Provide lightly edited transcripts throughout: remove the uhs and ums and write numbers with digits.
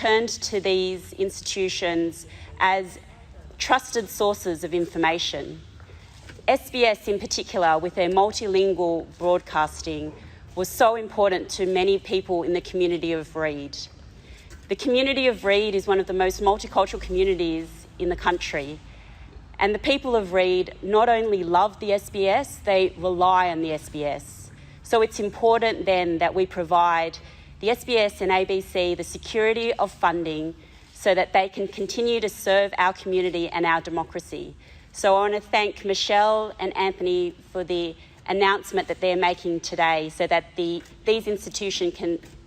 turned to these institutions as trusted sources of information. SBS in particular, with their multilingual broadcasting, was so important to many people in the community of Reid. The community of Reid is one of the most multicultural communities in the country, and the people of Reid not only love the SBS, they rely on the SBS. So it's important then that we provide the SBS and ABC the security of funding so that they can continue to serve our community and our democracy. So I want to thank Michelle and Anthony for the announcement that they're making today so that these institutions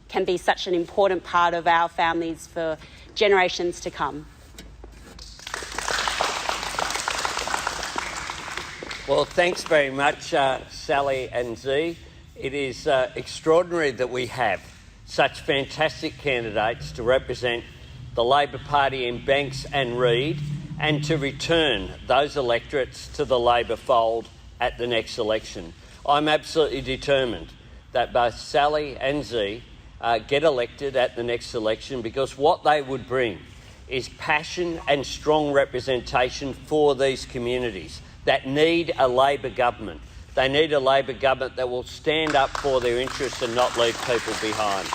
can be such an important part of our families for generations to come. Well, thanks very much, Sally and Zee. It is extraordinary that we have such fantastic candidates to represent the Labor Party in Banks and Reid and to return those electorates to the Labor fold at the next election. I'm absolutely determined that both Sally and Zee get elected at the next election because what they would bring is passion and strong representation for these communities that need a Labor government. They need a Labor government that will stand up for their interests and not leave people behind.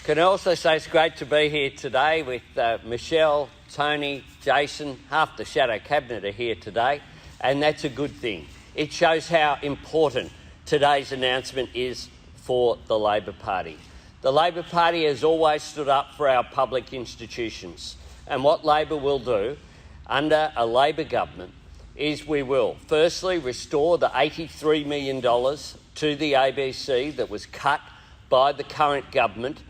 Can I also say it's great to be here today with Michelle, Tony, Jason, half the shadow cabinet are here today, and that's a good thing. It shows how important today's announcement is for the Labor Party. The Labor Party has always stood up for our public institutions, and what Labor will do under a Labor government is we will firstly restore the $83 million to the ABC that was cut by the current government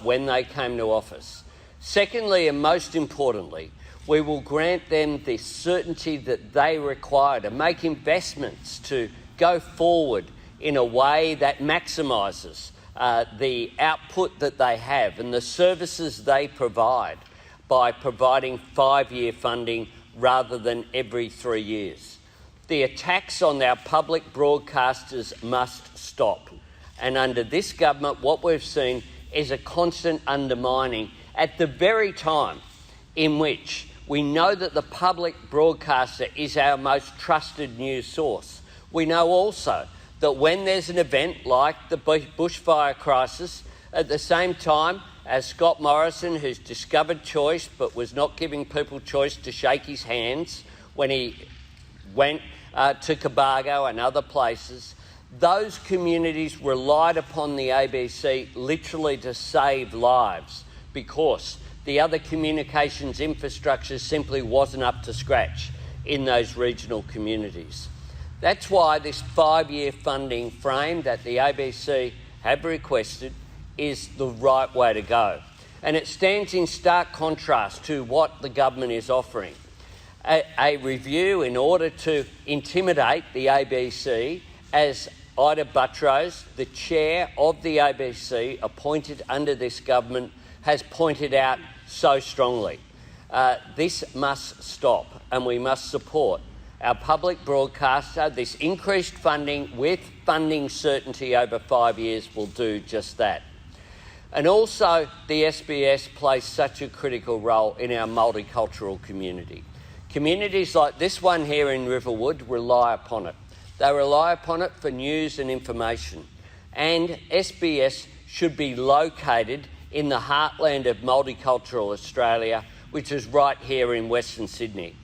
when they came to office. Secondly, and most importantly, we will grant them the certainty that they require to make investments to go forward in a way that maximises the output that they have and the services they provide by providing 5-year funding rather than every 3 years. The attacks on our public broadcasters must stop. And under this government, what we've seen is a constant undermining at the very time in which we know that the public broadcaster is our most trusted news source. We know also that when there's an event like the bushfire crisis, at the same time as Scott Morrison, who's discovered choice but was not giving people choice to shake his hands when he went to Cobargo and other places, those communities relied upon the ABC literally to save lives because the other communications infrastructure simply wasn't up to scratch in those regional communities. That's why this 5-year funding frame that the ABC have requested is the right way to go. And it stands in stark contrast to what the government is offering. A review in order to intimidate the ABC, as Ida Buttrose, the chair of the ABC, appointed under this government, has pointed out so strongly. This must stop, and we must support our public broadcaster. This increased funding with funding certainty over 5 years will do just that. And also, the SBS plays such a critical role in our multicultural community. Communities like this one here in Riverwood rely upon it. They rely upon it for news and information. And SBS should be located in the heartland of multicultural Australia, which is right here in Western Sydney.